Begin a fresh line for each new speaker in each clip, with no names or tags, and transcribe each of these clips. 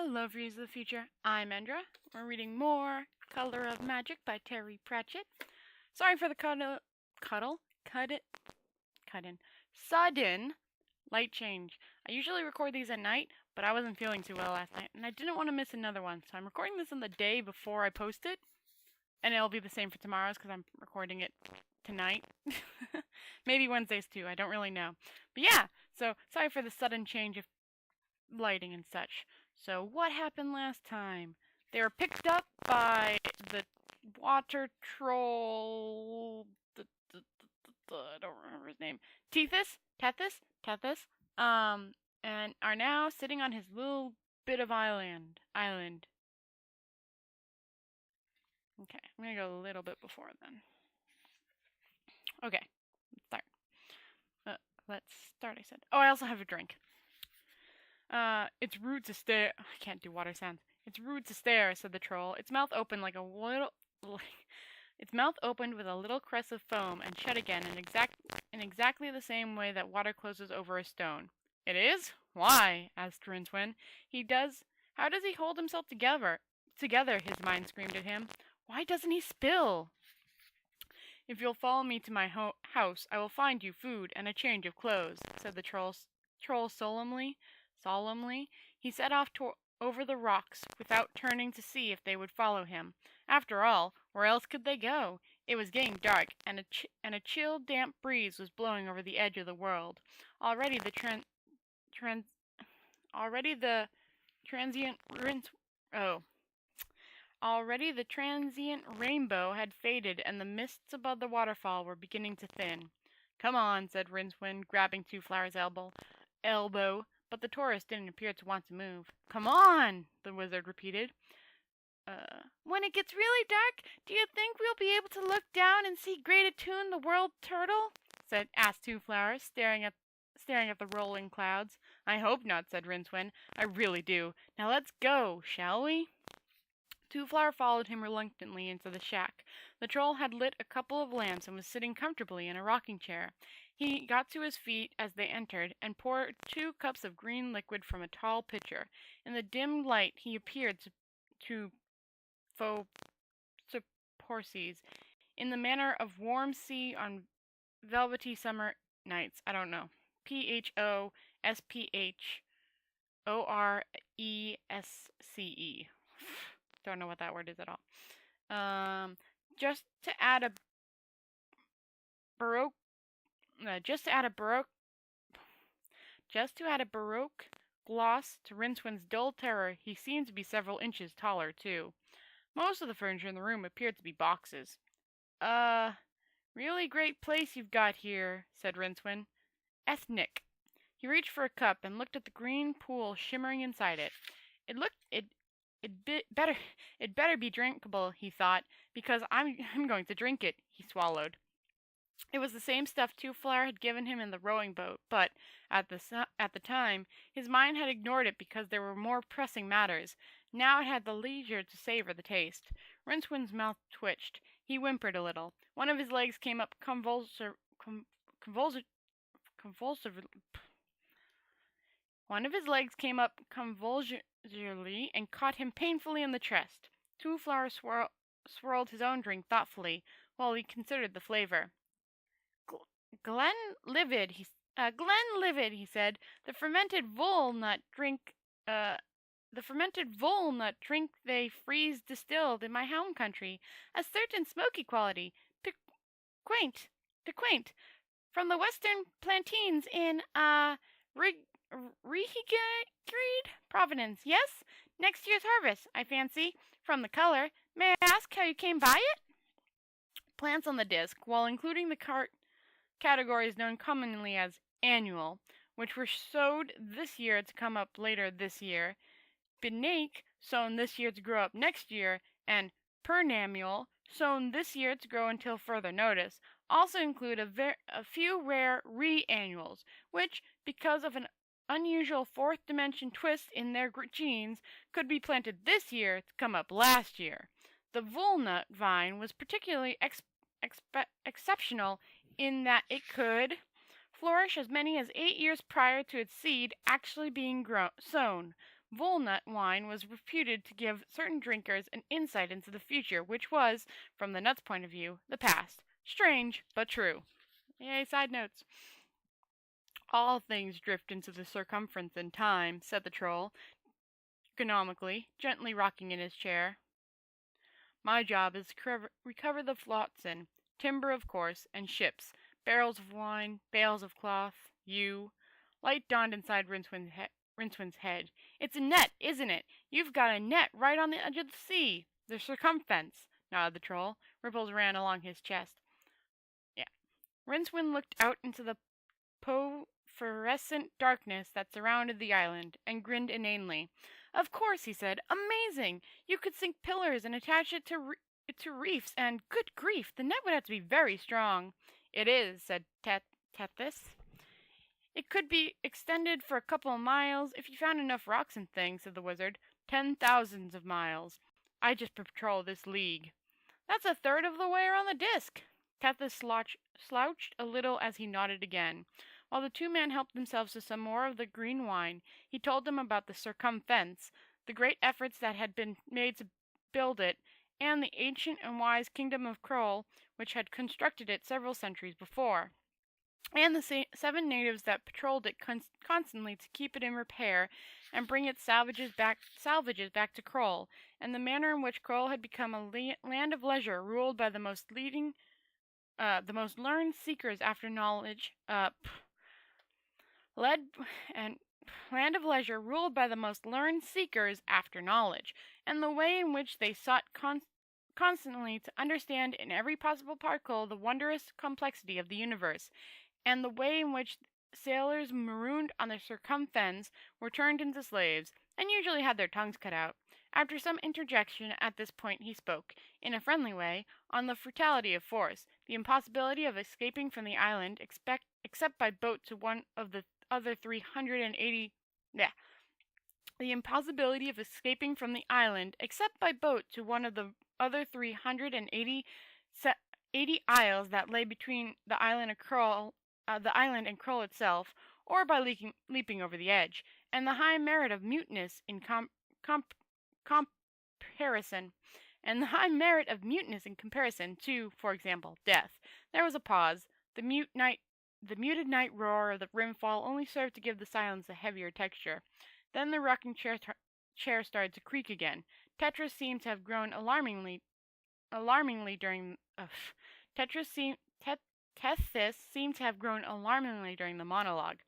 Hello, Readers of the Future. I'm Endragh. We're reading more Color of Magic by Terry Pratchett. Sorry for the sudden light change. I usually record these at night, but I wasn't feeling too well last night, and I didn't want to miss another one, so I'm recording this on the day before I post it, and it'll be the same for tomorrow's because I'm recording it tonight. Maybe Wednesdays too, I don't really know. But yeah, so sorry for the sudden change of lighting and such. So what happened last time? They were picked up by the water troll. I don't remember his name. Tethys. And are now sitting on his little bit of island. Okay, I'm gonna go a little bit before then. Okay, let's start. I said. Oh, I also have a drink. It's rude to stare. I can't do water sounds. It's rude to stare, said the troll. Its mouth opened with a little crest of foam and shut again in exactly the same way that water closes over a stone. It is? Why? Asked Rincewind. How does he hold himself together, his mind screamed at him. Why doesn't he spill? If you'll follow me to my house, I will find you food and a change of clothes, said the troll solemnly. He set off over the rocks without turning to see if they would follow him. After all, where else could they go? It was getting dark, and a chill, damp breeze was blowing over the edge of the world. Already the transient rainbow had faded, and the mists above the waterfall were beginning to thin. Come on, said Rincewind, grabbing Twoflower's elbow. But the tourist didn't appear to want to move. Come on, the wizard repeated. When it gets really dark, do you think we'll be able to look down and see Great Attune, the world turtle? asked Twoflower, staring at the rolling clouds. I hope not, said Rincewind. I really do. Now let's go, shall we? Twoflower followed him reluctantly into the shack. The troll had lit a couple of lamps and was sitting comfortably in a rocking chair. He got to his feet as they entered and poured 2 cups of green liquid from a tall pitcher. In the dim light, he appeared to Porses in the manner of warm sea on velvety summer nights. I don't know. Phosphorese. Don't know what that word is at all. Just to add a baroque gloss to Rincewind's dull terror, he seemed to be several inches taller, too. Most of the furniture in the room appeared to be boxes. Really great place you've got here, said Rincewind. Ethnic. He reached for a cup and looked at the green pool shimmering inside it. It better be drinkable, he thought, because I'm going to drink it. He swallowed. It was the same stuff Twoflower had given him in the rowing boat, but at the time his mind had ignored it because there were more pressing matters. Now it had the leisure to savor the taste. Rincewind's mouth twitched. He whimpered a little. One of his legs came up convulsively and caught him painfully in the chest. Twoflower swirled his own drink thoughtfully while he considered the flavor. Glenlivet, he said. The fermented walnut drink they freeze distilled in my home country. A certain smoky quality. Piquant. From the western plantains in, Reheagreed, Providence, yes? Next year's harvest, I fancy. From the color. May I ask how you came by it? Plants on the disc, while including the categories known commonly as annual, which were sowed this year to come up later this year, Benake, sown this year to grow up next year, and perennial, sown this year to grow until further notice, also include a few rare re-annuals, which, because of an unusual fourth dimension twist in their genes, could be planted this year to come up last year. The walnut vine was particularly exceptional in that it could flourish as many as 8 years prior to its seed actually being sown. Walnut wine was reputed to give certain drinkers an insight into the future, which was, from the nut's point of view, the past. Strange, but true. Yay, side notes. All things drift into the circumference in time, said the troll, economically, gently rocking in his chair. My job is to recover the flotsam, timber of course, and ships, barrels of wine, bales of cloth, you. Light dawned inside Rincewind's head. It's a net, isn't it? You've got a net right on the edge of the sea. The circumference, nodded the troll. Ripples ran along his chest. Yeah. Rincewind looked out into the phosphorescent darkness that surrounded the island, and grinned inanely. Of course, he said. Amazing! You could sink pillars and attach it to reefs, and, good grief, the net would have to be very strong. It is, said Tethys. It could be extended for a couple of miles, if you found enough rocks and things, said the wizard. 10,000 of miles. I just patrol this league. That's a third of the way around the disk. Tethys slouched a little as he nodded again. While the two men helped themselves to some more of the green wine, he told them about the circumference, the great efforts that had been made to build it, and the ancient and wise kingdom of Kroll, which had constructed it several centuries before, and the 7 natives that patrolled it constantly to keep it in repair and bring its salvages back to Kroll, and the manner in which Kroll had become a land of leisure ruled by the most learned seekers after knowledge, land of leisure ruled by the most learned seekers after knowledge, and the way in which they sought constantly to understand in every possible particle the wondrous complexity of the universe, and the way in which sailors marooned on the circumference were turned into slaves, and usually had their tongues cut out. After some interjection at this point he spoke, in a friendly way, on the fruitality of force, the impossibility of escaping from the island except by boat to one of the other 380 the impossibility of escaping from the island except by boat to one of the other 380 isles that lay between the island and Kroll itself, or by leaping over the edge, and the high merit of muteness in comparison to, for example, death. There was a pause. The muted night roar of the rimfall only served to give the silence a heavier texture. Then the rocking chair started to creak again. Tethys seemed to have grown alarmingly during the monologue.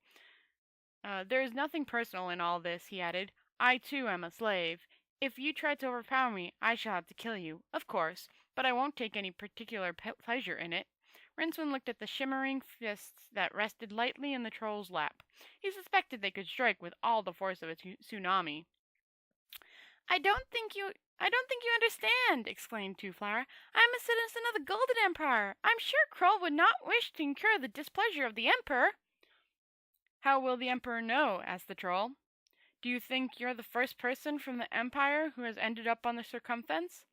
There is nothing personal in all this, he added. I, too, am a slave. If you try to overpower me, I shall have to kill you, of course, but I won't take any particular pleasure in it. Rincewind looked at the shimmering fists that rested lightly in the troll's lap. He suspected they could strike with all the force of a tsunami. I don't think you understand, exclaimed Twoflower. I am a citizen of the Golden Empire. I'm sure Kroll would not wish to incur the displeasure of the Emperor. How will the Emperor know? Asked the troll. Do you think you're the first person from the Empire who has ended up on the circumference?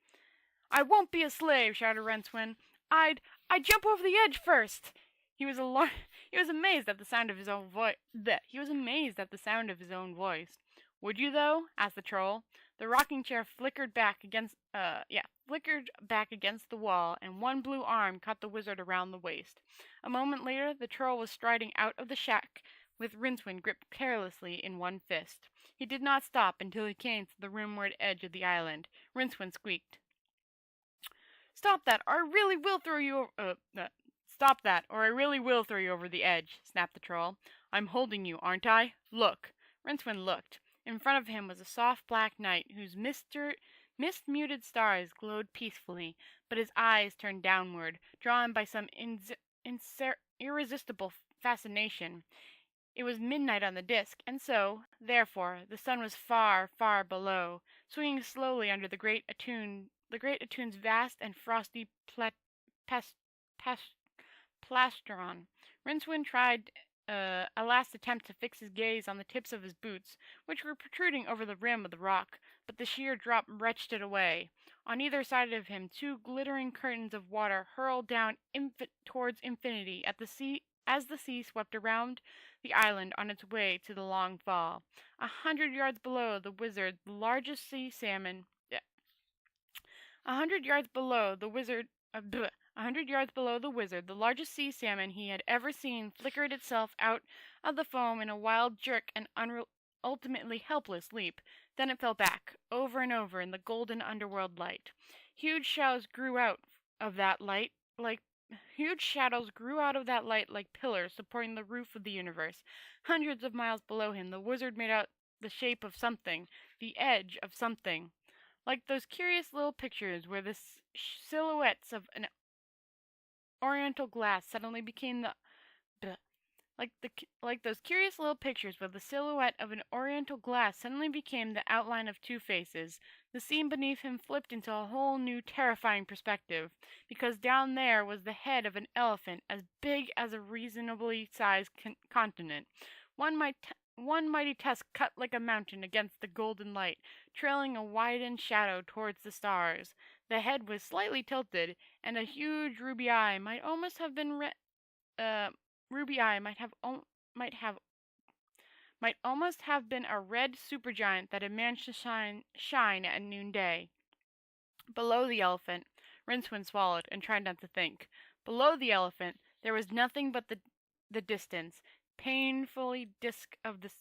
I won't be a slave, shouted Rincewind. I'd jump over the edge first. He was amazed at the sound of his own voice. Would you, though? Asked the troll. The rocking chair flickered back against the wall, and one blue arm caught the wizard around the waist. A moment later, the troll was striding out of the shack with Rincewind gripped carelessly in one fist. He did not stop until he came to the rimward edge of the island. Rincewind squeaked. Stop that, or I really will throw you over the edge, snapped the troll. I'm holding you, aren't I? Look. Rincewind looked. In front of him was a soft black night whose mist-muted stars glowed peacefully, but his eyes turned downward, drawn by some irresistible fascination. It was midnight on the disk, and so, therefore, the sun was far, far below, swinging slowly under the great attune's vast and frosty plastron. Rincewind tried a last attempt to fix his gaze on the tips of his boots, which were protruding over the rim of the rock, but the sheer drop wrenched it away. On either side of him, 2 glittering curtains of water hurled down towards infinity at as the sea swept around the island on its way to the long fall. 100 yards below the wizard, the largest sea salmon. 100 yards below the wizard. 100 yards below the wizard, the largest sea salmon he had ever seen flickered itself out of the foam in a wild jerk and ultimately helpless leap. Then it fell back, over and over in the golden underworld light. Huge shadows grew out of that light like pillars supporting the roof of the universe. Hundreds of miles below him, the wizard made out the shape of something, the edge of something, like those curious little pictures where the silhouettes of an oriental glass suddenly became the like those curious little pictures where the silhouette of an oriental glass suddenly became the outline of two faces. The scene beneath him flipped into a whole new terrifying perspective, because down there was the head of an elephant as big as a reasonably sized continent. One mighty tusk cut like a mountain against the golden light, trailing a widened shadow towards the stars. The head was slightly tilted, and a huge ruby eye might almost have been might almost have been a red supergiant that had managed to shine at noonday. Below the elephant, Rincewind swallowed and tried not to think. Below the elephant, there was nothing but the distance, painfully disk of the.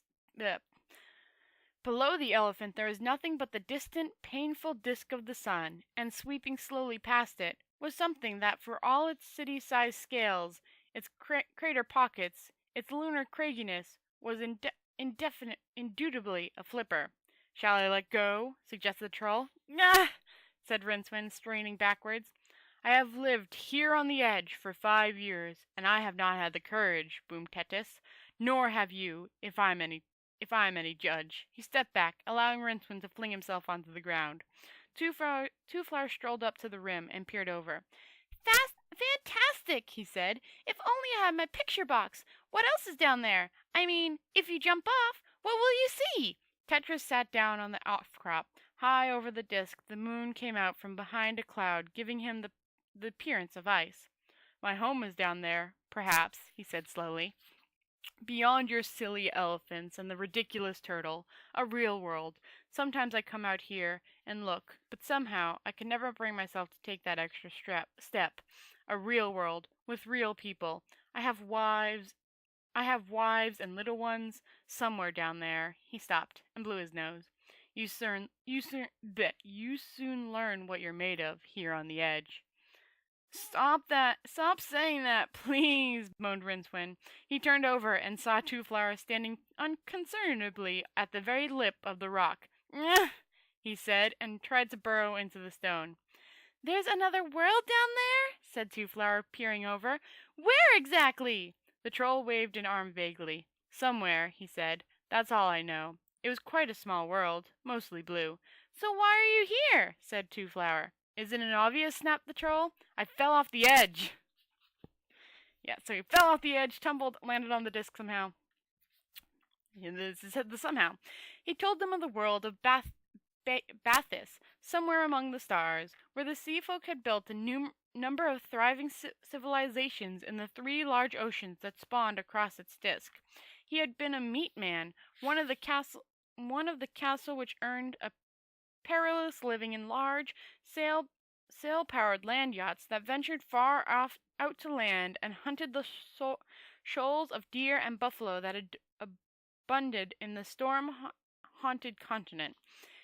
Below the elephant, there was nothing but the distant, painful disk of the sun, and sweeping slowly past it was something that, for all its city-sized scales, its crater pockets, its lunar cragginess, was indubitably a flipper. "Shall I let go?" suggested the troll. "Nah," said Rincewind, straining backwards. "I have lived here on the edge for 5 years, and I have not had the courage," boomed Tethys. "Nor have you, if I am any judge." He stepped back, allowing Rincewind to fling himself onto the ground. Twoflower strolled up to the rim and peered over. "Fantastic," he said. "If only I had my picture box. What else is down there? I mean, if you jump off, what will you see?" Tetris sat down on the outcrop. High over the disk, the moon came out from behind a cloud, giving him the appearance of ice. "My home is down there, perhaps," he said slowly. "Beyond your silly elephants and the ridiculous turtle, a real world. Sometimes I come out here and look, but somehow I can never bring myself to take that extra step. A real world, with real people. I have wives and little ones, somewhere down there." He stopped and blew his nose. You soon learn what you're made of, here on the edge." Stop saying that, please," moaned Rincewind. He turned over and saw Twoflower standing unconcernedly at the very lip of the rock. "Nyeh," he said, and tried to burrow into the stone. "There's another world down there?" said Twoflower, peering over. "Where exactly?" The troll waved an arm vaguely. "Somewhere," he said. "That's all I know. It was quite a small world, mostly blue." "So why are you here?" said Twoflower. "Isn't it obvious?" snapped the troll. "I fell off the edge." Yeah, so he fell off the edge, tumbled, landed on the disc somehow. This is the somehow. He told them of the world of Bathis, somewhere among the stars, where the sea folk had built a number of thriving civilizations in the 3 large oceans that spawned across its disk. He had been a meat man, one of the castle which earned a perilous living in large, sail-powered land yachts that ventured far off out to land and hunted the shoals of deer and buffalo that abunded in the storm-haunted continent.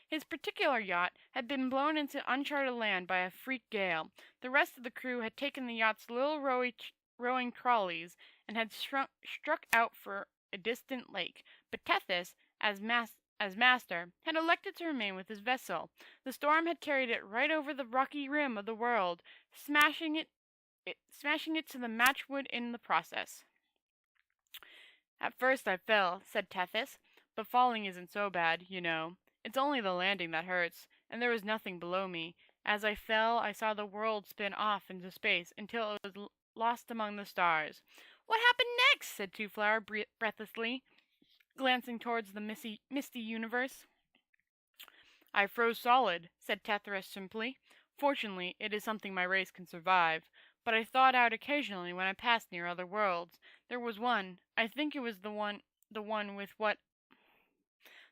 His particular yacht had been blown into uncharted land by a freak gale. The rest of the crew had taken the yacht's little rowing trolleys and had struck out for a distant lake, but Tethys, as master, had elected to remain with his vessel. The storm had carried it right over the rocky rim of the world, smashing it to the matchwood in the process. "At first I fell," said Tethys, "but falling isn't so bad, you know. It's only the landing that hurts, and there was nothing below me. As I fell, I saw the world spin off into space until it was lost among the stars." "What happened next?" said Twoflower breathlessly, glancing towards the misty universe. "I froze solid," said Tethys simply. "Fortunately, it is something my race can survive. but I thought out occasionally when I passed near other worlds. There was one, I think it was the one with what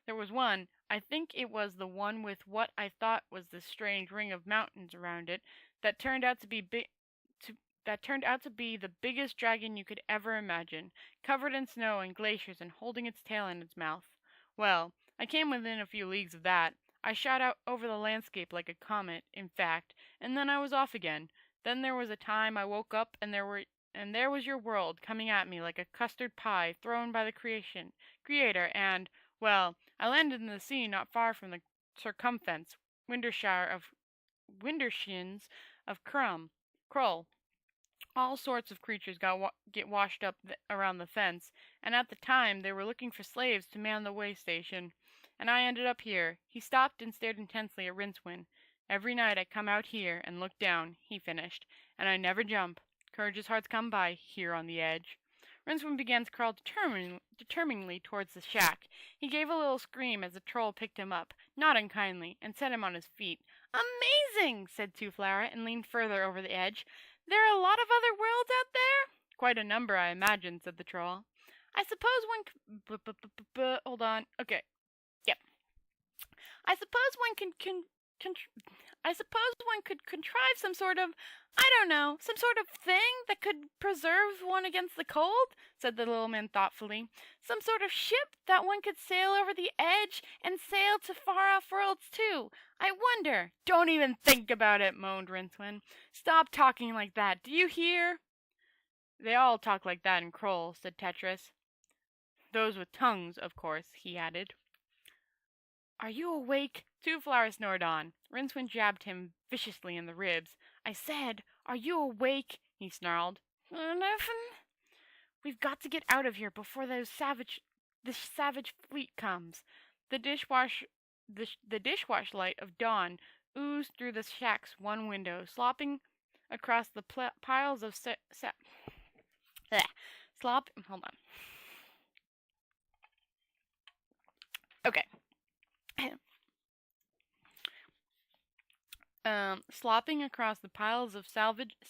there was one, I think it was the one with what I thought was this strange ring of mountains around it that turned out to be the biggest dragon you could ever imagine, covered in snow and glaciers and holding its tail in its mouth. Well, I came within a few leagues of that. I shot out over the landscape like a comet, in fact, and then I was off again. Then there was a time I woke up and there was your world coming at me like a custard pie thrown by the creator, and, well, I landed in the sea not far from the circumference, windershins of Krull. All sorts of creatures get washed up around the fence, and at the time they were looking for slaves to man the way station. And I ended up here." He stopped and stared intensely at Rincewind. "Every night I come out here and look down," he finished, "and I never jump. Courage as hearts come by, here on the edge." Rincewind began to crawl determinedly towards the shack. He gave a little scream as the troll picked him up, not unkindly, and set him on his feet. "Amazing!" said Twoflower, and leaned further over the edge. "There are a lot of other worlds out there?" "Quite a number, I imagine," said the troll. "I suppose one hold on. Okay. Yep. I suppose one could contrive some sort of, I don't know, some sort of thing that could preserve one against the cold," said the little man thoughtfully. "Some sort of ship that one could sail over the edge and sail to far-off worlds, too. I wonder." "Don't even think about it," moaned Rincewind. "Stop talking like that, do you hear?" "They all talk like that in Kroll," said Tetris. "Those with tongues, of course," he added. "Are you awake?" Twoflower snored on. Rincewind jabbed him viciously in the ribs. "I said, are you awake?" he snarled. "We've got to get out of here before this savage fleet comes." The dishwash light of dawn oozed through the shack's one window, slopping across the piles of hold on. Okay. Slopping across the piles of salvaged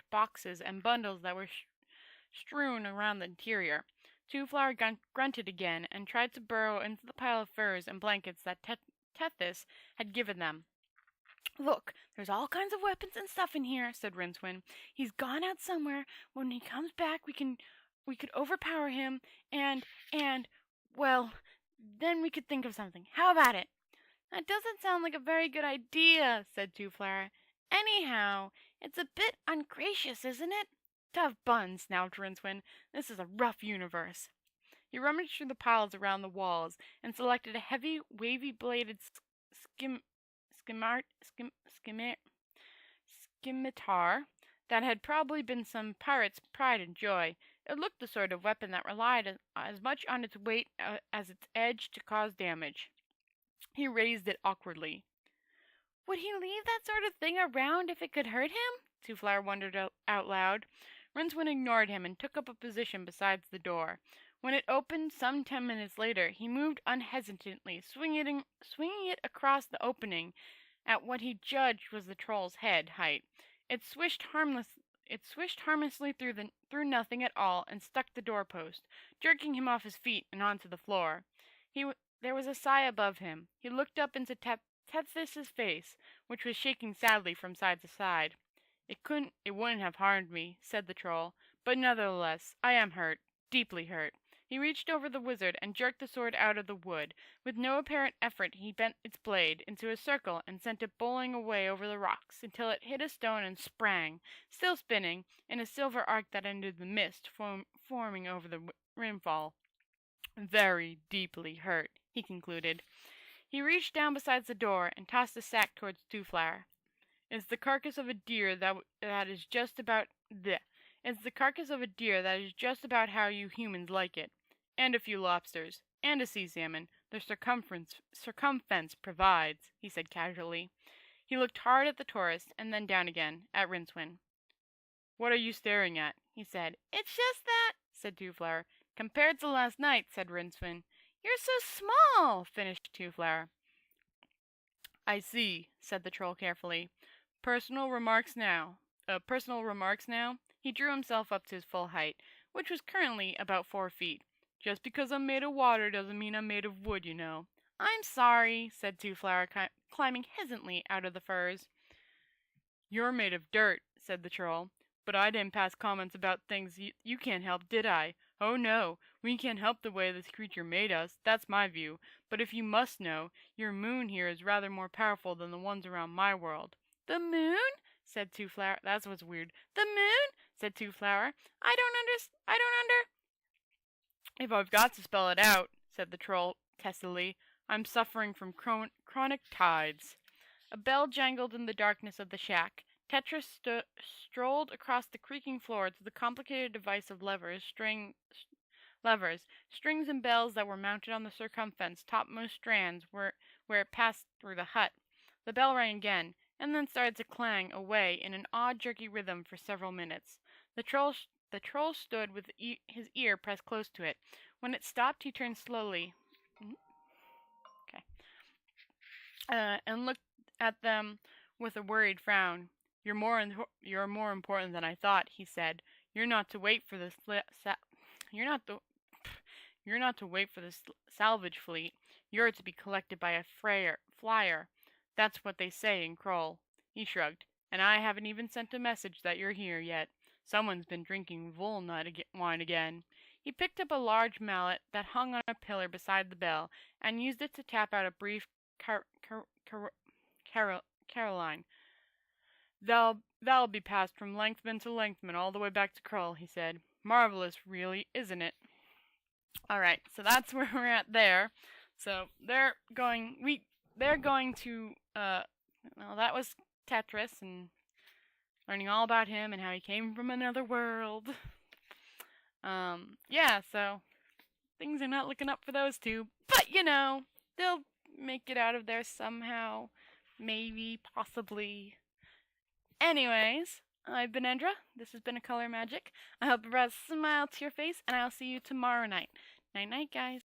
boxes and bundles that were strewn around the interior. Twoflower grunted again and tried to burrow into the pile of furs and blankets that Tethys had given them. "Look, there's all kinds of weapons and stuff in here," said Rincewind. "He's gone out somewhere. When he comes back, we could overpower him and, well, then we could think of something. How about it?" "That doesn't sound like a very good idea," said Twoflower. "Anyhow, it's a bit ungracious, isn't it?" "Tough buns," snapped Rincewind. "This is a rough universe." He rummaged through the piles around the walls and selected a heavy, wavy-bladed scimitar that had probably been some pirate's pride and joy. It looked the sort of weapon that relied as much on its weight as its edge to cause damage. He raised it awkwardly. "Would he leave that sort of thing around if it could hurt him?" Twoflower wondered out loud. Rincewind ignored him and took up a position beside the door. When it opened some 10 minutes later, he moved unhesitatingly, swinging it across the opening at what he judged was the troll's head height. It swished harmlessly through nothing at all and stuck the doorpost, jerking him off his feet and onto the floor. There was a sigh above him. He looked up into Tethys's face, which was shaking sadly from side to side. It wouldn't have harmed me," said the troll, "but nevertheless, I am hurt, deeply hurt." He reached over the wizard and jerked the sword out of the wood. With no apparent effort, he bent its blade into a circle and sent it bowling away over the rocks until it hit a stone and sprang, still spinning, in a silver arc that ended the mist forming over the rimfall. "Very deeply hurt," he concluded. He reached down beside the door and tossed the sack towards Twoflower. "It's the carcass of a deer that is just about how you humans like it. And a few lobsters. And a sea salmon. The circumference provides," he said casually. He looked hard at the tourist and then down again, at Rincewind. "What are you staring at?" he said. "It's just that," said Twoflower. "Compared to last night," said Rincewind. "You're so small," finished Twoflower. "I see," said the troll carefully. "Personal remarks now. personal remarks now. He drew himself up to his full height, which was currently about 4 feet. Just because I'm made of water doesn't mean I'm made of wood, you know. I'm sorry, said Twoflower, climbing hesitantly out of the furs. You're made of dirt, said the troll. But I didn't pass comments about things you can't help, did I? Oh no, we can't help the way this creature made us, that's my view. But if you must know, your moon here is rather more powerful than the ones around my world. The moon? Said Twoflower. That's what's weird. The moon? Said Twoflower. I don't under... If I've got to spell it out, said the troll testily, I'm suffering from chronic tides. A bell jangled in the darkness of the shack. Tetris strolled across the creaking floor to the complicated device of levers, strings, and bells that were mounted on the circumference topmost strands where it passed through the hut. The bell rang again, and then started to clang away in an odd, jerky rhythm for several minutes. The troll stood with his ear pressed close to it. When it stopped, he turned slowly and looked at them with a worried frown. You're more important than I thought, he said. You're not to wait for the salvage fleet. You're to be collected by a flyer. That's what they say in Kroll. He shrugged. And I haven't even sent a message that you're here yet. Someone's been drinking wine again. He picked up a large mallet that hung on a pillar beside the bell and used it to tap out a brief Caroline. That'll be passed from lengthman to lengthman all the way back to Krull, he said. Marvelous, really, isn't it? Alright, so that's where we're at there. So they're going to well, that was Tetris and learning all about him and how he came from another world. Yeah, so things are not looking up for those two, but you know, they'll make it out of there somehow. Maybe, possibly. Anyways, I've been Endragh. This has been A Color Magic. I hope it brought a smile to your face, and I'll see you tomorrow night. Night-night, guys.